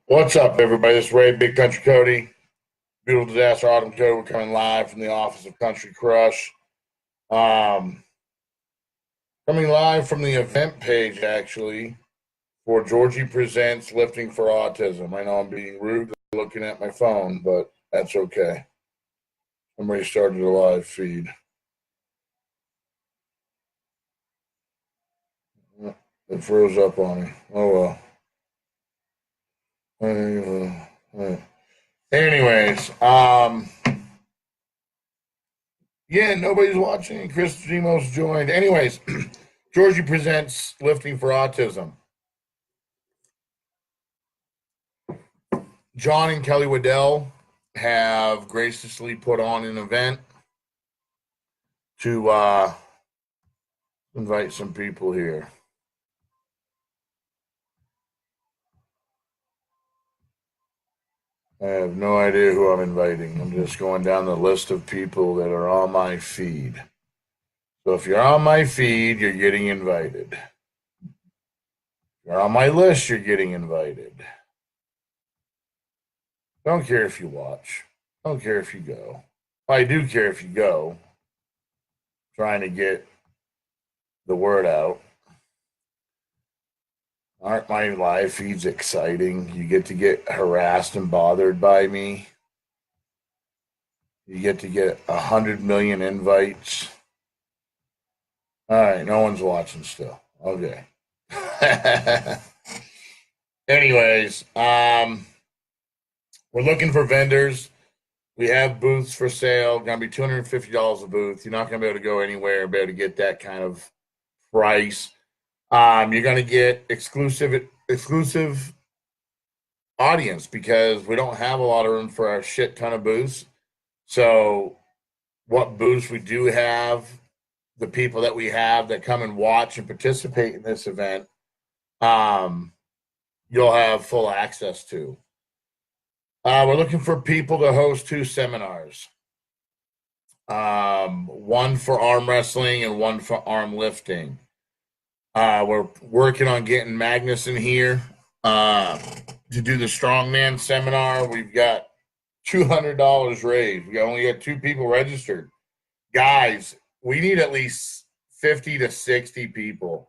What's up, everybody? This is Ray, Big Country Cody, Beautiful Disaster Autumn Cody. We're coming live from the office of Country Crush. Um, Coming live from the event page, actually, for Georgie Presents Lifting for Autism. I know I'm being rude looking at my phone, but that's okay. Somebody started a live feed. It froze up on me. Oh, well. Anyways, yeah, nobody's watching. Chris Gemos joined. Anyways, Georgie Presents Lifting for Autism. John and Kelly Waddell have graciously put on an event to invite some people here. I have no idea who I'm inviting. I'm just going down the list of people that are on my feed. So if you're on my feed, you're getting invited. If you're on my list, you're getting invited. Don't care if you watch. Don't care if you go. I do care if you go. Trying to get the word out. Aren't my live feeds exciting? You get to get harassed and bothered by me. You get to get 100 million invites. All right, no one's watching still. Okay. Anyways, we're looking for vendors. We have booths for sale. Going to be $250 a booth. You're not going to be able to go anywhere and be able to get that kind of price. You're going to get exclusive audience because we don't have a lot of room for a shit ton of booths. So what booths we do have, the people that we have that come and watch and participate in this event, you'll have full access to. We're looking for people to host 2 seminars. One for arm wrestling and one for arm lifting. We're working on getting Magnus in here to do the strongman seminar. We've got $200 raised. We only got 2 people registered. Guys, we need at least 50 to 60 people.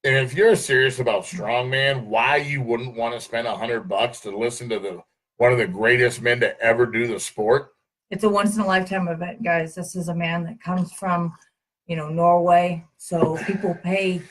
And if you're serious about strongman, why you wouldn't want to spend $100 to listen to one of the greatest men to ever do the sport? It's a once in a lifetime event, guys. This is a man that comes from, Norway. So people pay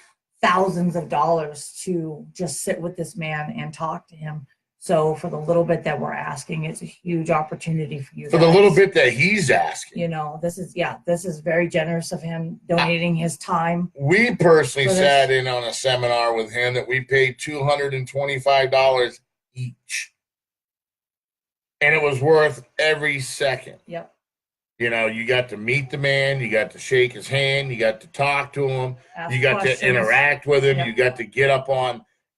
thousands of dollars to just sit with this man and talk to him. So for the little bit that we're asking, it's a huge opportunity for you For guys. the little bit that he's asking. This is very generous of him donating his time. We personally sat in on a seminar with him that we paid $225 each. And it was worth every second. Yep. You got to meet the man, you got to shake his hand, you got to talk to him, you got questions. to interact with him, Yep. You got to get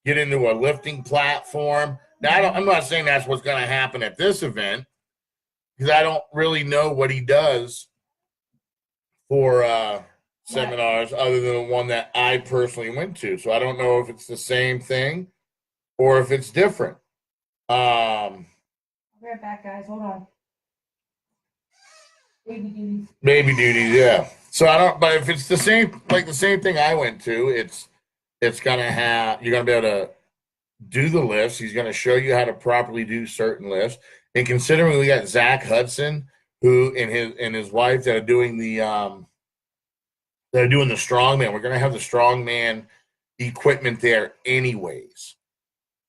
into a lifting platform. Now, I'm not saying that's what's going to happen at this event because I don't really know what he does for seminars other than the one that I personally went to. So I don't know if it's the same thing or if it's different. I'll be right back, guys. Hold on. Baby duties, yeah. So I don't, but if it's the same thing I went to, it's gonna have, you're gonna be able to do the lifts. He's gonna show you how to properly do certain lifts. And considering we got Zach Hudson, who and his wife that are doing the strongman, we're gonna have the strongman equipment there anyways.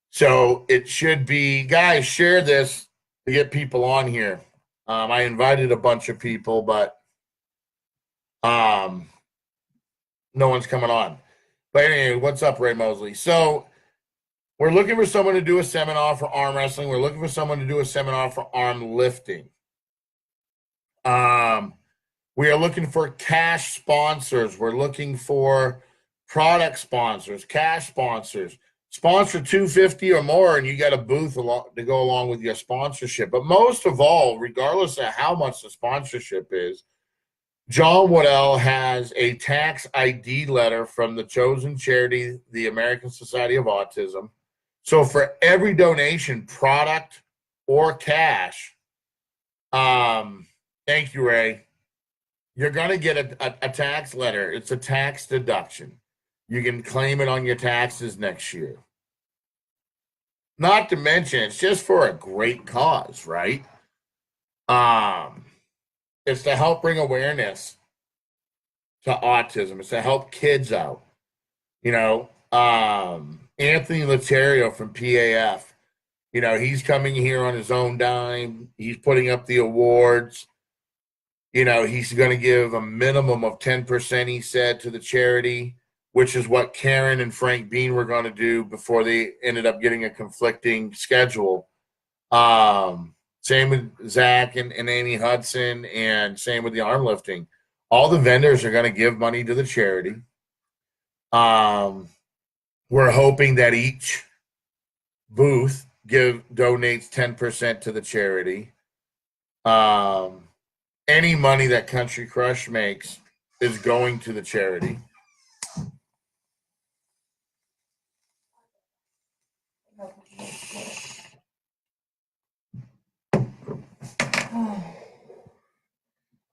So it should be, guys, share this to get people on here. I invited a bunch of people, but no one's coming on. But anyway, what's up, Ray Mosley? So we're looking for someone to do a seminar for arm wrestling. We're looking for someone to do a seminar for arm lifting. We are looking for cash sponsors. We're looking for product sponsors, cash sponsors. Sponsor $250 or more, and you got a booth to go along with your sponsorship. But most of all, regardless of how much the sponsorship is, John Waddell has a tax ID letter from the chosen charity, the American Society of Autism, So for every donation, product or cash, thank you, Ray. You're going to get a tax letter. It's a tax deduction. You can claim it on your taxes next year. Not to mention, it's just for a great cause, right? It's to help bring awareness to autism. It's to help kids out. You know, Anthony Laterio from PAF, you know, he's coming here on his own dime. He's putting up the awards. You know, he's going to give a minimum of 10%, he said, to the charity, which is what Karen and Frank Bean were going to do before they ended up getting a conflicting schedule. Same with Zach and Amy Hudson, and same with the arm lifting. All the vendors are going to give money to the charity. We're hoping that each booth donates 10% to the charity. Any money that Country Crush makes is going to the charity.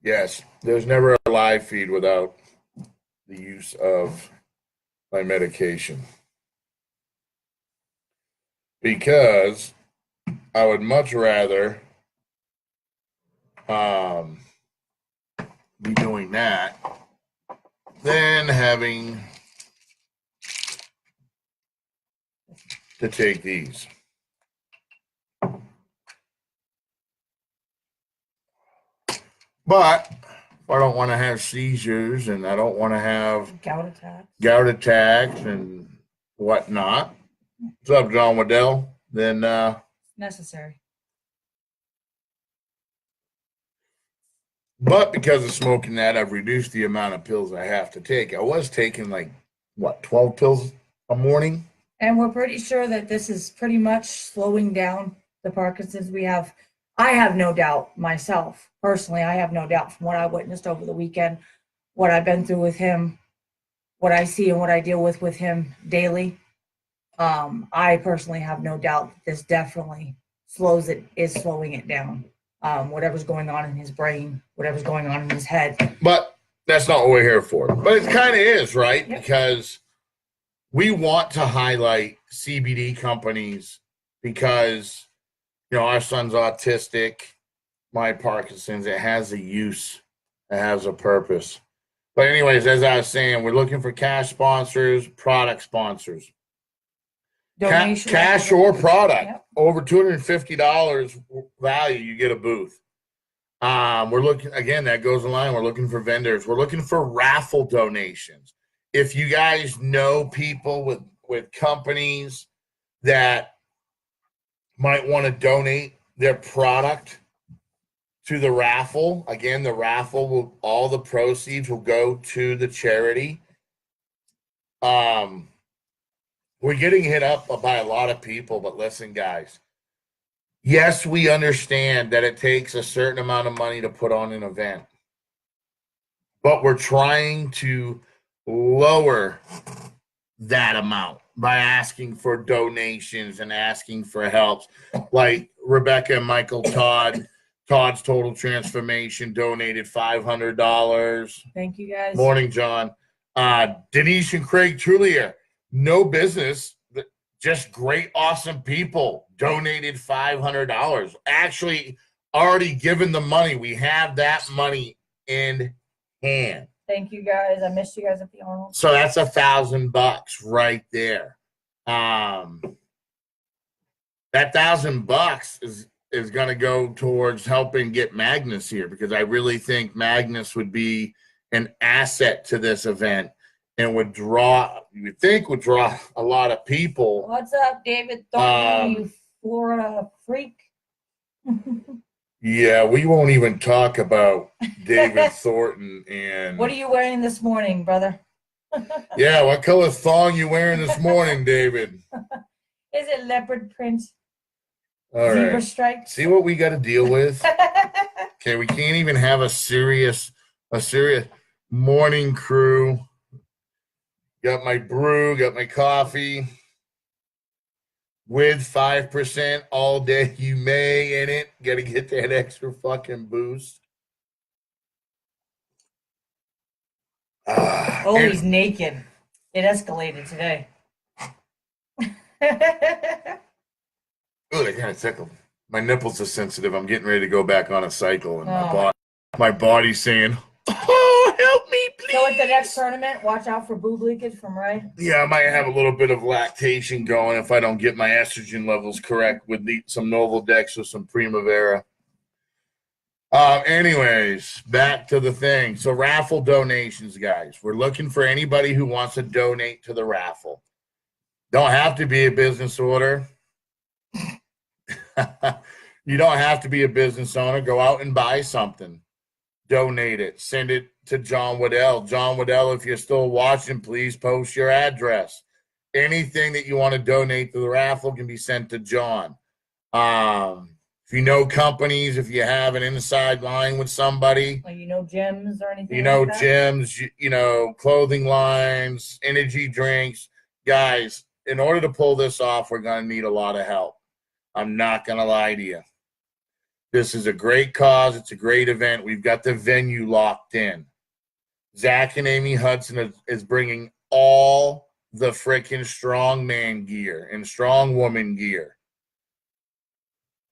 Yes, there's never a live feed without the use of my medication, because I would much rather be doing that than having to take these. But if I don't want to have seizures and I don't want to have gout attacks and whatnot, what's up, John Waddell? Then necessary. But because of smoking that, I've reduced the amount of pills I have to take. I was taking 12 pills a morning. And we're pretty sure that this is pretty much slowing down the Parkinson's we have. I have no doubt myself, personally, I have no doubt from what I witnessed over the weekend, what I've been through with him, what I see and what I deal with him daily. I personally have no doubt that this definitely is slowing it down. Whatever's going on in his brain, whatever's going on in his head. But that's not what we're here for. But it kind of is, right? Yep. Because we want to highlight CBD companies because, you know, our son's autistic, my Parkinson's, it has a use, it has a purpose. But anyways, as I was saying, we're looking for cash sponsors, product sponsors. Cash or product. Yep. Over $250 value, you get a booth. We're looking, again, that goes in line. We're looking for vendors. We're looking for raffle donations. If you guys know people with companies that might want to donate their product to the raffle, again, the raffle will, all the proceeds will go to the charity. We're getting hit up by a lot of people, but listen, guys. Yes, we understand that it takes a certain amount of money to put on an event, but we're trying to lower that amount by asking for donations and asking for help. Like Rebecca and Michael Todd's Total Transformation donated $500. Thank you, guys. Morning, John. Denise and Craig Trulier, no business, just great, awesome people, donated $500. Actually, already given the money. We have that money in hand. Thank you, guys. I missed you guys at the Arnold. So that's $1,000 right there. That $1,000 is going to go towards helping get Magnus here, because I really think Magnus would be an asset to this event and would draw a lot of people. What's up, David Thornton, you Florida freak? Yeah, we won't even talk about David Thornton. And what are you wearing this morning, brother? Yeah, what color thong you wearing this morning, David? Is it leopard print? All Zebra right. stripes? See what we got to deal with? Okay, we can't even have a serious morning crew. Got my brew, got my coffee. with 5% all day you may in it. Gotta get that extra fucking boost. Oh, he's naked. It escalated today. Oh, they kind of tickled. My nipples are sensitive. I'm getting ready to go back on a cycle, and Oh. my body's saying, "Oh, help me, please." So at the next tournament, watch out for boob leakage from Ray. Yeah, I might have a little bit of lactation going if I don't get my estrogen levels correct with some Novodex or some Primavera. Anyways, back to the thing. So raffle donations, guys. We're looking for anybody who wants to donate to the raffle. Don't have to be a business order. You don't have to be a business owner. Go out and buy something. Donate it. Send it to John Waddell. John Waddell, if you're still watching, please post your address. Anything that you want to donate to the raffle can be sent to John. If you know companies, if you have an inside line with somebody, like gyms or anything, like gyms, clothing lines, energy drinks, guys, in order to pull this off, we're going to need a lot of help. I'm not going to lie to you. This is a great cause. It's a great event. We've got the venue locked in. Zach and Amy Hudson is bringing all the freaking strong man gear and strong woman gear.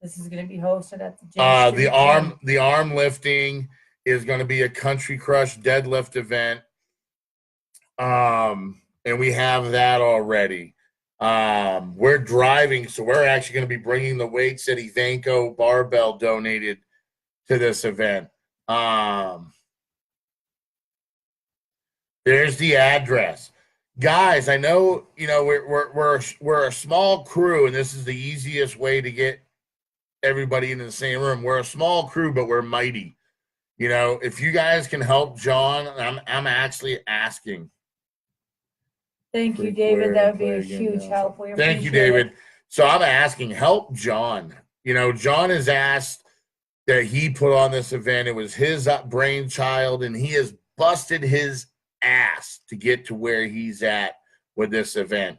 This is going to be hosted at the gym. The arm lifting is going to be a Country Crush deadlift event. And we have that already. We're driving, so we're actually going to be bringing the weights that Evanco Barbell donated to this event. There's the address. Guys, I know, we're a small crew, and this is the easiest way to get everybody in the same room. We're a small crew, but we're mighty. If you guys can help John, I'm actually asking. Thank you, David. That would be a huge help. Thank you, David. So I'm asking, help John. John has asked that he put on this event. It was his brainchild, and he has busted his ass to get to where he's at with this event.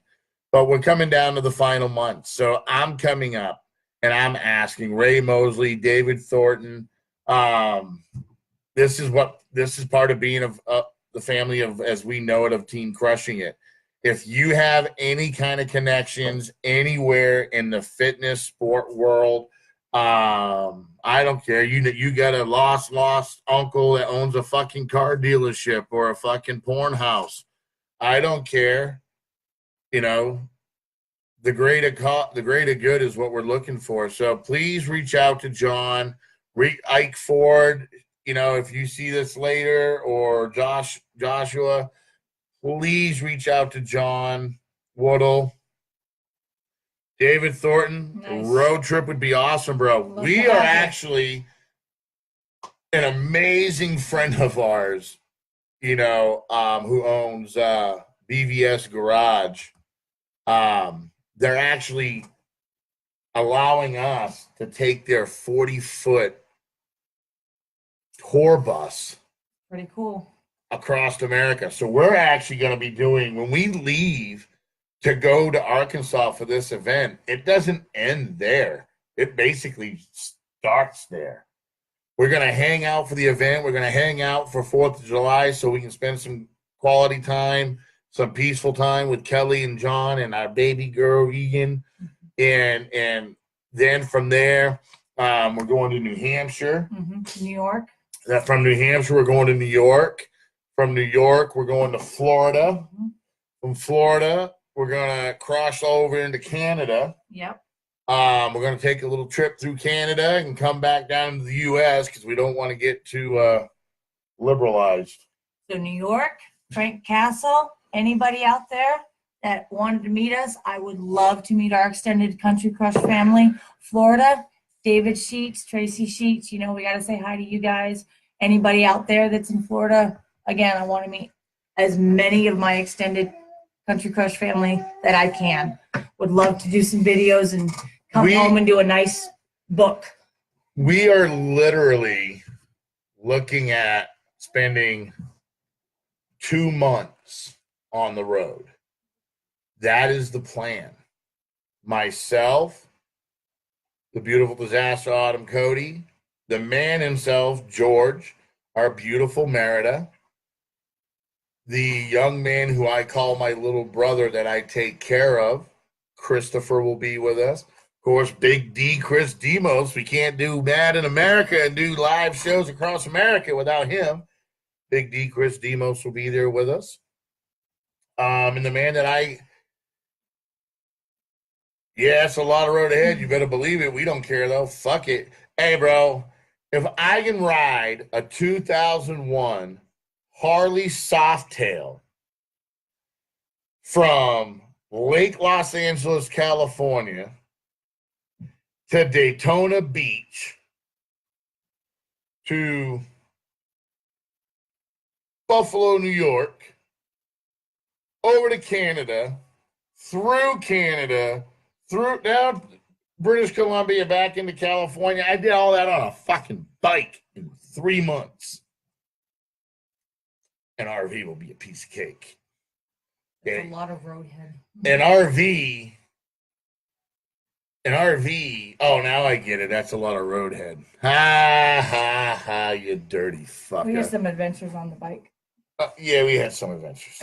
But we're coming down to the final month. So I'm coming up, and I'm asking Ray Mosley, David Thornton. This is part of being the family of, as we know it, of Team Crushing It. If you have any kind of connections anywhere in the fitness sport world, I don't care. You got a lost uncle that owns a fucking car dealership or a fucking porn house. I don't care. The greater good is what we're looking for. So please reach out to John, Ike Ford. If you see this later, or Joshua. Please reach out to John Woodall. David Thornton. Nice. Road trip would be awesome, bro. We are actually an amazing friend of ours, who owns BVS Garage. They're actually allowing us to take their 40-foot tour bus. Pretty cool. Across America. So we're actually going to be doing, when we leave to go to Arkansas for this event, it doesn't end there. It basically starts there. We're going to hang out for the event. We're going to hang out for 4th of July so we can spend some quality time, some peaceful time with Kelly and John and our baby girl, Egan. And then from there, we're going to New Hampshire. New York. From New Hampshire, we're going to New York. From New York, we're going to Florida. From Florida, we're going to cross over into Canada. Yep. We're going to take a little trip through Canada and come back down to the U.S. because we don't want to get too liberalized. So New York, Frank Castle, anybody out there that wanted to meet us, I would love to meet our extended Country Crush family. Florida, David Sheets, Tracy Sheets, we got to say hi to you guys. Anybody out there that's in Florida, again, I want to meet as many of my extended Country Crush family that I can. Would love to do some videos and come home and do a nice book. We are literally looking at spending 2 months on the road. That is the plan. myself, the beautiful disaster Autumn Cody, the man himself, George, our beautiful Merida, the young man who I call my little brother that I take care of, Christopher, will be with us. Of course, Big D, Chris Demos. We can't do Mad in America and do live shows across America without him. Big D, Chris Demos will be there with us. And the man that yeah, it's a lot of road ahead. You better believe it. We don't care, though. Fuck it. Hey, bro, if I can ride a 2001 Harley Softail from Lake Los Angeles, California to Daytona Beach to Buffalo, New York, over to Canada, through Canada, through down British Columbia, back into California. I did all that on a fucking bike in 3 months. An RV will be a piece of cake. It's a lot of roadhead. An RV. Oh, now I get it. That's a lot of roadhead. Ha, ha, ha, you dirty fucker. We had some adventures on the bike. Yeah, we had some adventures.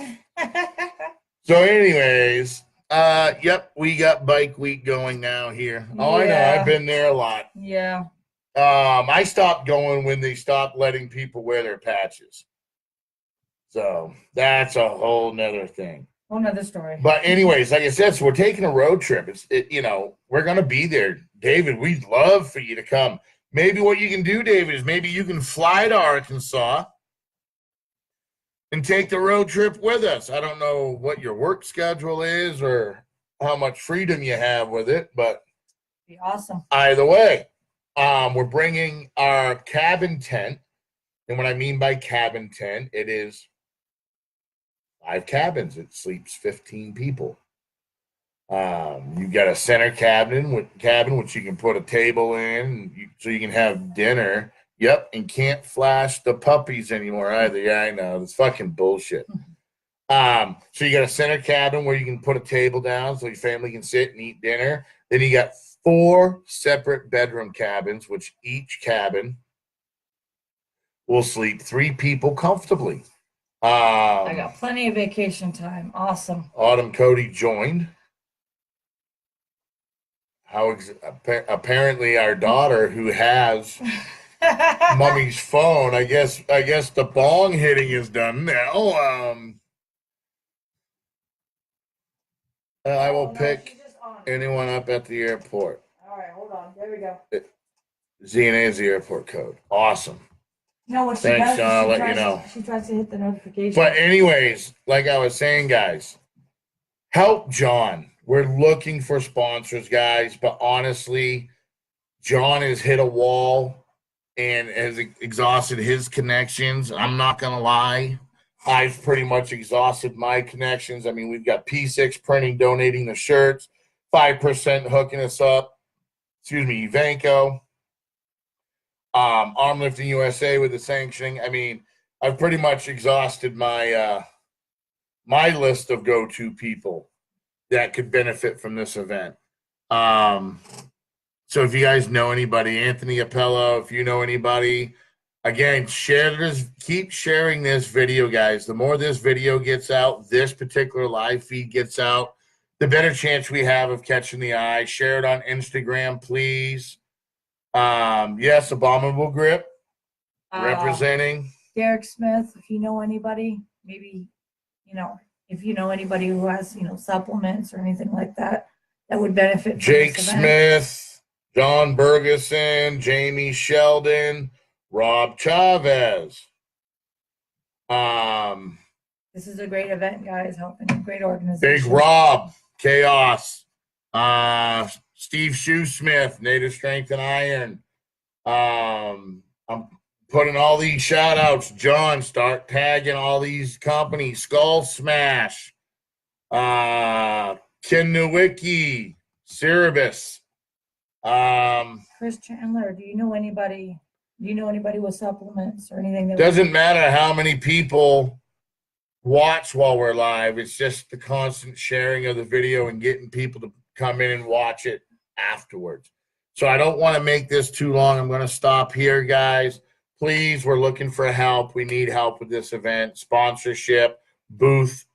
So anyways, yep, we got bike week going now here. Oh, I know. I've been there a lot. Yeah. I stopped going when they stopped letting people wear their patches. So that's a whole nother thing. Whole nother story. But anyways, like I said, so we're taking a road trip. We're going to be there. David, we'd love for you to come. Maybe what you can do, David, is maybe you can fly to Arkansas and take the road trip with us. I don't know what your work schedule is or how much freedom you have with it, but be awesome. Either way, we're bringing our cabin tent. And what I mean by cabin tent, it is 5 cabins. It sleeps 15 people. You've got a center cabin which you can put a table in so you can have dinner. Yep, and can't flash the puppies anymore either. Yeah, I know. That's fucking bullshit. So you got a center cabin where you can put a table down so your family can sit and eat dinner. Then you got 4 separate bedroom cabins, which each cabin will sleep 3 people comfortably. I got plenty of vacation time. Awesome. Autumn Cody joined. Apparently our daughter, who has Mummy's phone, I guess the bong hitting is done now. I will pick anyone up at the airport. All right, hold on. There we go. ZNA is the airport code. Awesome. No, what she Thanks, does, John. I'll let you know. She tries to hit the notification. But anyways, like I was saying, guys, help John. We're looking for sponsors, guys. But honestly, John has hit a wall and has exhausted his connections. I'm not going to lie. I've pretty much exhausted my connections. I mean, we've got P6 Printing donating the shirts, 5% hooking us up. Excuse me, Evanco. Arm Lifting USA with the sanctioning. I mean, I've pretty much exhausted my my list of go-to people that could benefit from this event. So if you guys know anybody, Anthony Appello, if you know anybody, again, share this. Keep sharing this video, guys. The more this video gets out, this particular live feed gets out, the better chance we have of catching the eye. Share it on Instagram, please. Yes, Abominable Grip representing Derek Smith. If you know anybody, maybe, if you know anybody who has, supplements or anything like that, that would benefit. Jake Smith, John Bergeson, Jamie Sheldon, Rob Chavez. This is a great event, guys. Helping a great organization. Big Rob, Chaos. Steve Shoesmith, Native Strength and Iron. I'm putting all these shout outs. John, start tagging all these companies. Skull Smash, Ken Nowicki, Cerebus. Chris Chandler, do you know anybody with supplements or anything? Doesn't matter how many people watch while we're live. It's just the constant sharing of the video and getting people to come in and watch it afterwards. So I don't want to make this too long. I'm going to stop here, guys. Please, we're looking for help. We need help with this event. Sponsorship, booth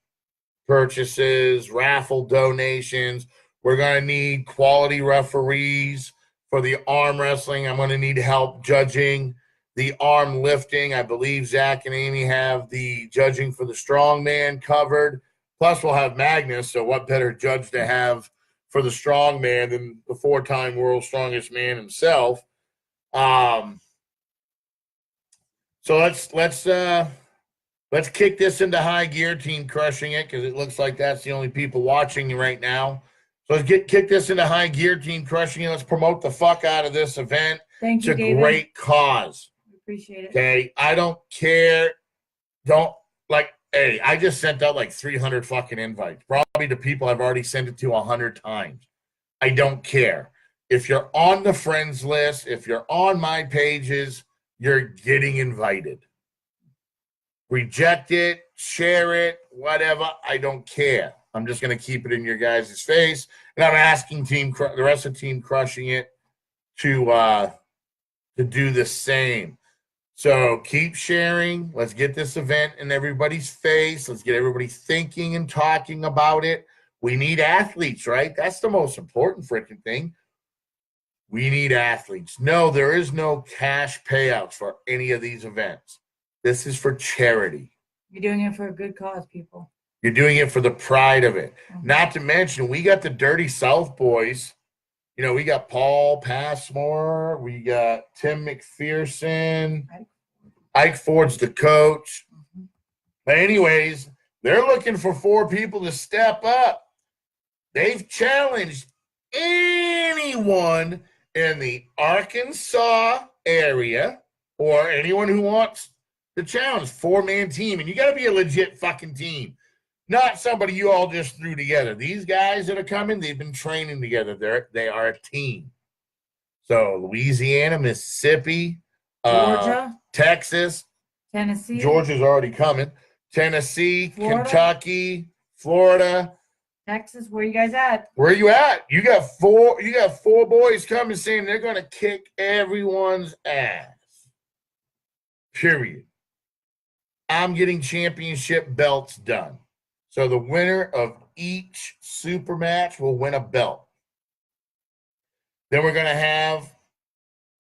purchases, raffle donations. We're going to need quality referees for the arm wrestling. I'm going to need help judging the arm lifting. I believe Zach and Amy have the judging for the strongman covered. Plus, we'll have Magnus. So what better judge to have for the strongman than the 4-time world's strongest man himself? So let's kick this into high gear, Team Crushing It, because it looks like that's the only people watching right now. So let's kick this into high gear, Team Crushing It. Let's promote the fuck out of this event. Thank you, It's a David. great cause. Appreciate it. Okay, I don't care. Hey, I just sent out like 300 fucking invites, probably to people I've already sent it to 100 times. I don't care. If you're on the friends list, if you're on my pages, you're getting invited. Reject it, share it, whatever. I don't care. I'm just going to keep it in your guys' face. And I'm asking the rest of Team Crushing It to do the same. So keep sharing. Let's get this event in everybody's face. Let's get everybody thinking and talking about it. We need athletes, right? That's the most important freaking thing. We need athletes. No, there is no cash payouts for any of these events. This is for charity. You're doing it for a good cause, people. You're doing it for the pride of it. Not to mention, we got the Dirty South boys. You know, we got Paul Passmore. We got Tim McPherson. Ike Ford's the coach. But anyways, they're looking for 4 people to step up. They've challenged anyone in the Arkansas area or anyone who wants the challenge. 4-man team. And you got to be a legit fucking team. Not somebody you all just threw together. These guys that are coming, they've been training together. They are a team. So Louisiana, Mississippi, Georgia, Texas, Tennessee. Georgia's already coming. Tennessee, Florida. Kentucky, Florida. Texas, where you guys at? Where you at? You got 4 boys coming saying they're gonna kick everyone's ass. Period. I'm getting championship belts done. So the winner of each super match will win a belt. Then we're going to have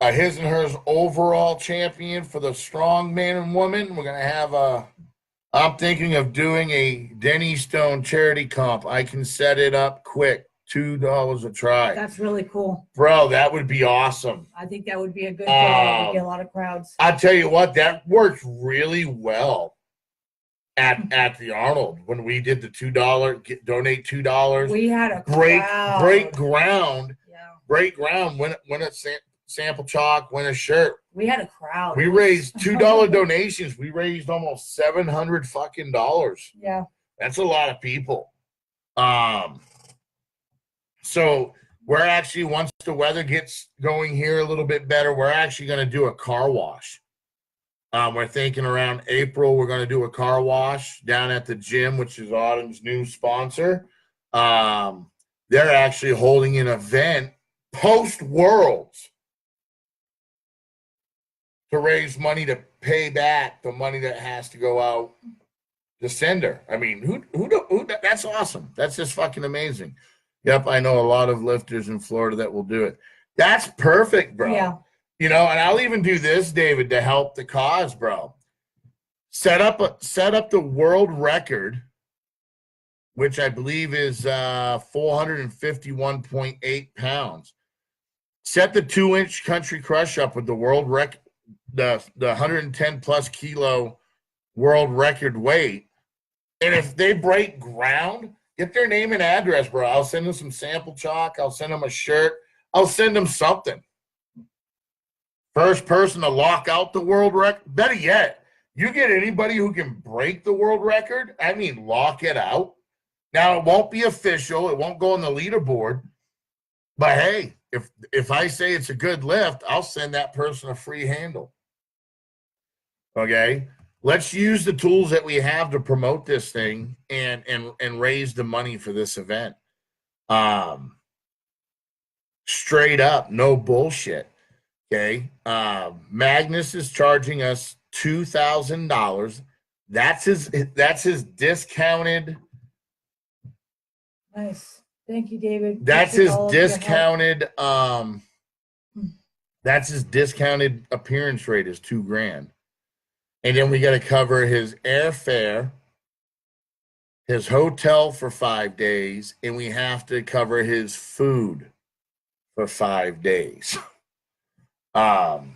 a his and hers overall champion for the strong man and woman. We're going to have I'm thinking of doing a Denny Stone charity comp. I can set it up quick. $2 a try. That's really cool. Bro, that would be awesome. I think that would be a good draw. We'd get a lot of crowds. I tell you what, that worked really well at the Arnold when we did the $2 donate $2. We had a crowd. Break ground. Yeah. Break ground. Win a sample chalk. Win a shirt. We had a crowd. We raised $2 donations. We raised almost $700 fucking dollars. Yeah. That's a lot of people. So we're actually, once the weather gets going here a little bit better, we're actually going to do a car wash. We're thinking around April, we're going to do a car wash down at the gym, which is Autumn's new sponsor. They're actually holding an event post-Worlds to raise money to pay back the money that has to go out to sender. I mean, who that's awesome. That's just fucking amazing. Yep, I know a lot of lifters in Florida that will do it. That's perfect, bro. Yeah. You know, and I'll even do this, David, to help the cause, bro. Set up the world record, which I believe is 451.8 pounds. Set the 2-inch country crush up with the world record, the 110 plus kilo world record weight. And if they break ground, get their name and address, bro. I'll send them some sample chalk. I'll send them a shirt. I'll send them something. First person to lock out the world record. Better yet, you get anybody who can break the world record, I mean, lock it out. Now, it won't be official. It won't go on the leaderboard. But, hey, if I say it's a good lift, I'll send that person a free handle. Okay? Let's use the tools that we have to promote this thing and raise the money for this event. Straight up, no bullshit. Okay. Magnus is charging us $2,000. That's his discounted. Nice. Thank you, David. That's Appreciate his all of your help. discounted that's his discounted appearance rate is $2,000. And then we got to cover his airfare, his hotel for 5 days, and we have to cover his food for 5 days. Awesome,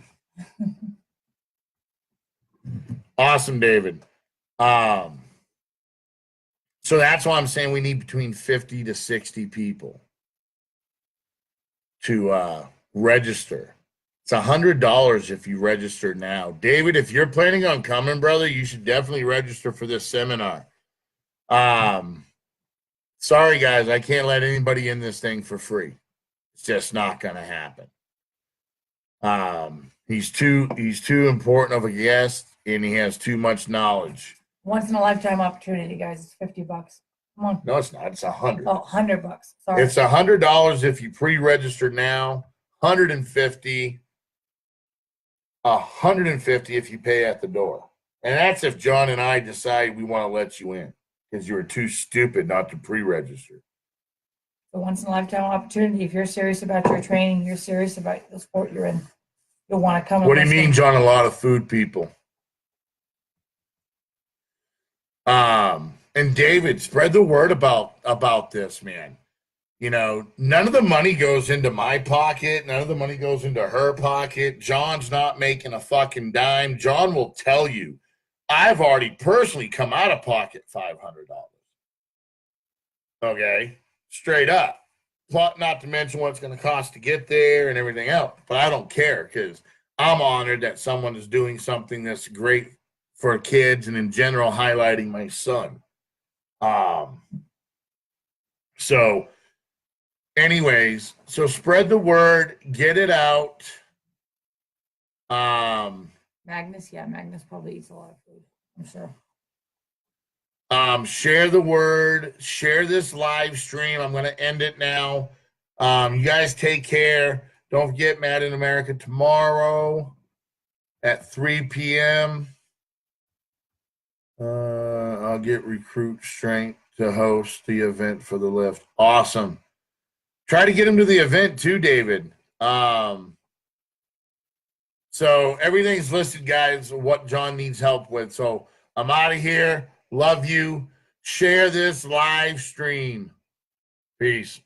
David. So that's why I'm saying we need between 50 to 60 people to register. It's $100 if you register now. David, if you're planning on coming, brother, you should definitely register for this seminar. Sorry, guys, I can't let anybody in this thing for free. It's just not going to happen. He's too important of a guest, and he has too much knowledge. Once in a lifetime opportunity, guys. It's $50. Come on. No, it's not. It's $100. Oh, $100. Sorry. It's $100 if you pre-register now. $150 if you pay at the door. And that's if John and I decide we want to let you in because you were too stupid not to pre-register. A once in a lifetime opportunity. If you're serious about your training, you're serious about the sport you're in, you'll want to come. What do you mean, John? A lot of food people. And David, spread the word about this, man. You know, none of the money goes into my pocket. None of the money goes into her pocket. John's not making a fucking dime. John will tell you, I've already personally come out of pocket $500. Okay, straight up. Not to mention what it's going to cost to get there and everything else. But I don't care because I'm honored that someone is doing something that's great for kids and in general highlighting my son. So anyways, so spread the word, get it out. Magnus probably eats a lot of food, I'm sure. Share the word, share this live stream. I'm going to end it now. You guys take care. Don't forget Mad in America tomorrow at 3 p.m. I'll get Recruit Strength to host the event for the lift. Awesome. Try to get him to the event too, David. So everything's listed, guys, what John needs help with. So I'm out of here. Love you. Share this live stream. Peace.